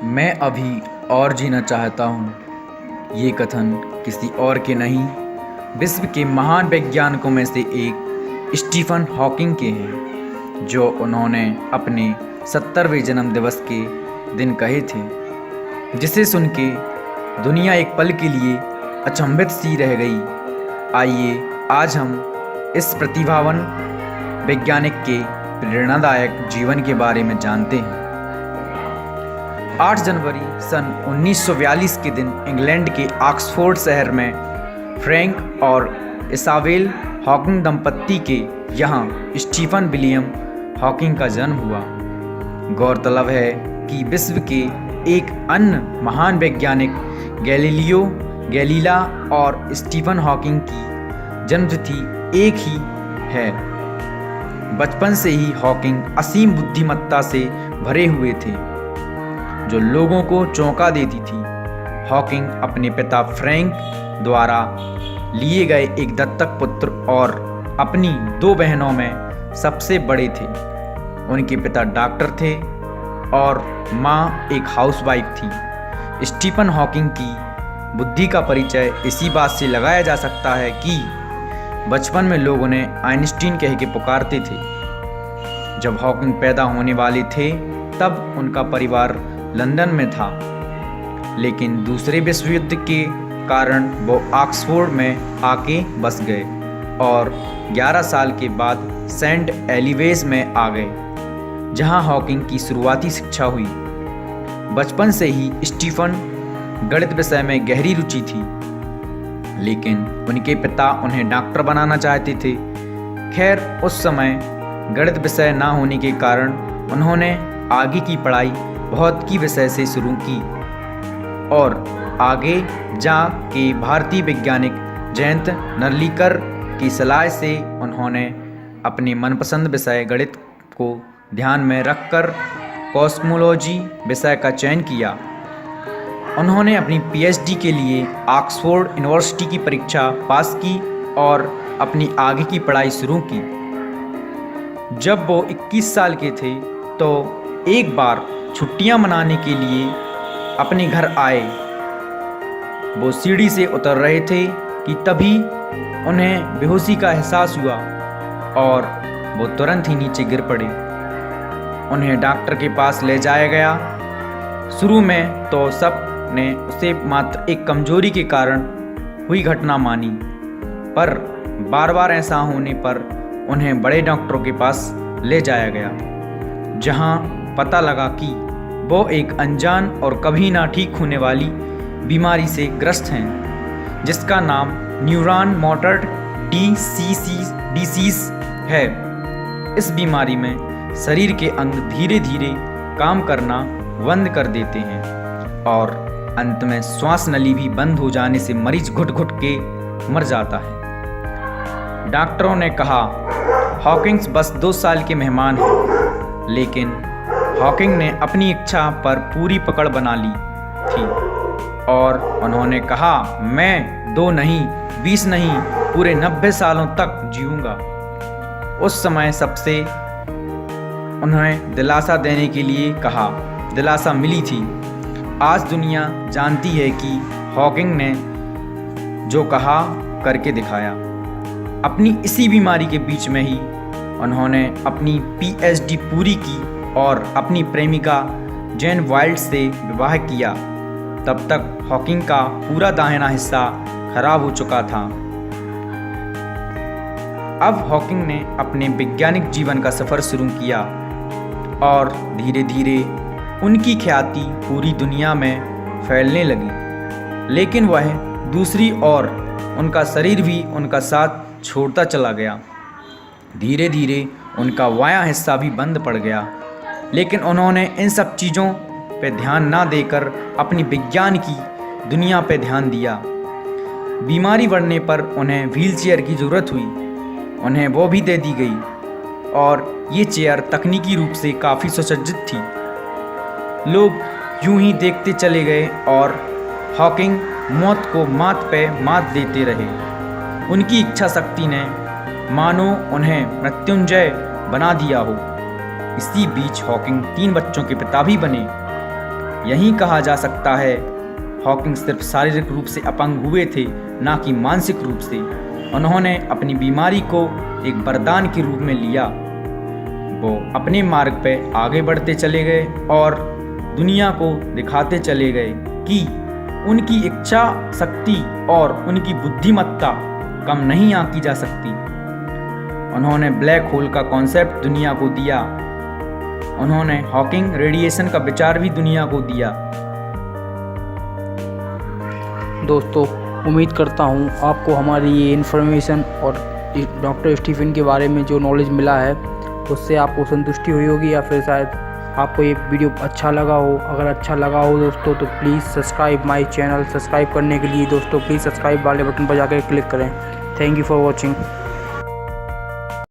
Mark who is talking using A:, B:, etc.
A: मैं अभी और जीना चाहता हूँ। ये कथन किसी और के नहीं, विश्व के महान वैज्ञानिकों में से एक स्टीफन हॉकिंग के हैं, जो उन्होंने अपने 70वें जन्मदिवस के दिन कहे थे, जिसे सुन के दुनिया एक पल के लिए अचंभित सी रह गई। आइए आज हम इस प्रतिभावान वैज्ञानिक के प्रेरणादायक जीवन के बारे में जानते हैं। 8 जनवरी सन 1942 के दिन इंग्लैंड के ऑक्सफोर्ड शहर में फ्रैंक और इसाबेल हॉकिंग दंपत्ति के यहाँ स्टीफन विलियम हॉकिंग का जन्म हुआ। गौरतलब है कि विश्व के एक अन्य महान वैज्ञानिक गैलीलियो गैलीला और स्टीफन हॉकिंग की जन्मतिथि एक ही है। बचपन से ही हॉकिंग असीम बुद्धिमत्ता से भरे हुए थे, जो लोगों को चौंका देती थी। हॉकिंग अपने पिता फ्रैंक द्वारा लिए गए एक दत्तक पुत्र और अपनी 2 बहनों में सबसे बड़े थे। उनके पिता डॉक्टर थे और माँ एक हाउसवाइफ थी। स्टीफन हॉकिंग की बुद्धि का परिचय इसी बात से लगाया जा सकता है कि बचपन में लोग उन्हें आइंस्टीन कह के पुकारते थे। जब हॉकिंग पैदा होने वाले थे तब उनका परिवार लंदन में था, लेकिन दूसरे विश्व युद्ध के कारण वो ऑक्सफोर्ड में आके बस गए और 11 साल के बाद सेंट एलिवेज में आ गए, जहां हॉकिंग की शुरुआती शिक्षा हुई। बचपन से ही स्टीफन गणित विषय में गहरी रुचि थी, लेकिन उनके पिता उन्हें डॉक्टर बनाना चाहते थे। खैर, उस समय गणित विषय ना होने के कारण उन्होंने आगे की पढ़ाई भौत की विषय से शुरू की और आगे जा के भारतीय वैज्ञानिक जयंत नार्लिकर की सलाह से उन्होंने अपने मनपसंद विषय गणित को ध्यान में रखकर कॉस्मोलॉजी विषय का चयन किया। उन्होंने अपनी पीएचडी के लिए ऑक्सफोर्ड यूनिवर्सिटी की परीक्षा पास की और अपनी आगे की पढ़ाई शुरू की। जब वो 21 साल के थे तो एक बार छुट्टियां मनाने के लिए अपने घर आए। वो सीढ़ी से उतर रहे थे कि तभी उन्हें बेहोशी का एहसास हुआ और वो तुरंत ही नीचे गिर पड़े। उन्हें डॉक्टर के पास ले जाया गया। शुरू में तो सब ने उसे मात्र एक कमजोरी के कारण हुई घटना मानी, पर बार बार ऐसा होने पर उन्हें बड़े डॉक्टरों के पास ले जाया गया, जहां पता लगा कि वो एक अनजान और कभी ना ठीक होने वाली बीमारी से ग्रस्त हैं, जिसका नाम न्यूरॉन मोटर डिसीज है। इस बीमारी में शरीर के अंग धीरे धीरे काम करना बंद कर देते हैं और अंत में श्वास नली भी बंद हो जाने से मरीज घुट घुट के मर जाता है। डॉक्टरों ने कहा हॉकिंग्स बस 2 साल के मेहमान हैं, लेकिन हॉकिंग ने अपनी इच्छा पर पूरी पकड़ बना ली थी और उन्होंने कहा, मैं 2 नहीं, 20 नहीं, पूरे 90 सालों तक जीऊंगा। उस समय सबसे उन्हें दिलासा देने के लिए कहा। दिलासा मिली थी। आज दुनिया जानती है कि हॉकिंग ने जो कहा करके दिखाया। अपनी इसी बीमारी के बीच में ही उन्होंने अपनी पीएचडी पूरी की और अपनी प्रेमिका जेन वाइल्ड से विवाह किया। तब तक हॉकिंग का पूरा दाहिना हिस्सा खराब हो चुका था। अब हॉकिंग ने अपने वैज्ञानिक जीवन का सफ़र शुरू किया और धीरे धीरे उनकी ख्याति पूरी दुनिया में फैलने लगी, लेकिन वह दूसरी ओर उनका शरीर भी उनका साथ छोड़ता चला गया। धीरे धीरे उनका बायां हिस्सा भी बंद पड़ गया, लेकिन उन्होंने इन सब चीज़ों पे ध्यान ना देकर अपनी विज्ञान की दुनिया पे ध्यान दिया। बीमारी बढ़ने पर उन्हें व्हीलचेयर की ज़रूरत हुई। उन्हें वो भी दे दी गई और ये चेयर तकनीकी रूप से काफ़ी सुसज्जित थी। लोग यूं ही देखते चले गए और हॉकिंग मौत को मात पे मात देते रहे। उनकी इच्छा शक्ति ने मानो उन्हें मृत्युंजय बना दिया हो। इसी बीच हॉकिंग 3 बच्चों के पिता भी बने, यही कहा जा सकता है हॉकिंग सिर्फ शारीरिक रूप से अपंग हुए थे, ना कि मानसिक रूप से। उन्होंने अपनी बीमारी को एक वरदान के रूप में लिया। वो अपने मार्ग पर आगे बढ़ते चले गए और दुनिया को दिखाते चले गए कि उनकी इच्छा शक्ति और उनकी बुद्धिमत्ता कम नहीं आंकी जा सकती। उन्होंने ब्लैक होल का कॉन्सेप्ट दुनिया को दिया। उन्होंने हॉकिंग रेडिएशन का विचार भी दुनिया को दिया।
B: दोस्तों, उम्मीद करता हूँ आपको हमारी ये इन्फॉर्मेशन और डॉक्टर स्टीफन के बारे में जो नॉलेज मिला है उससे आपको संतुष्टि हुई होगी, या फिर शायद आपको ये वीडियो अच्छा लगा हो। अगर अच्छा लगा हो दोस्तों तो please subscribe my channel. Subscribe करने के लिए दोस्तों प्लीज़ सब्सक्राइब वाले बटन पर जाकर क्लिक करें। Thank you for watching.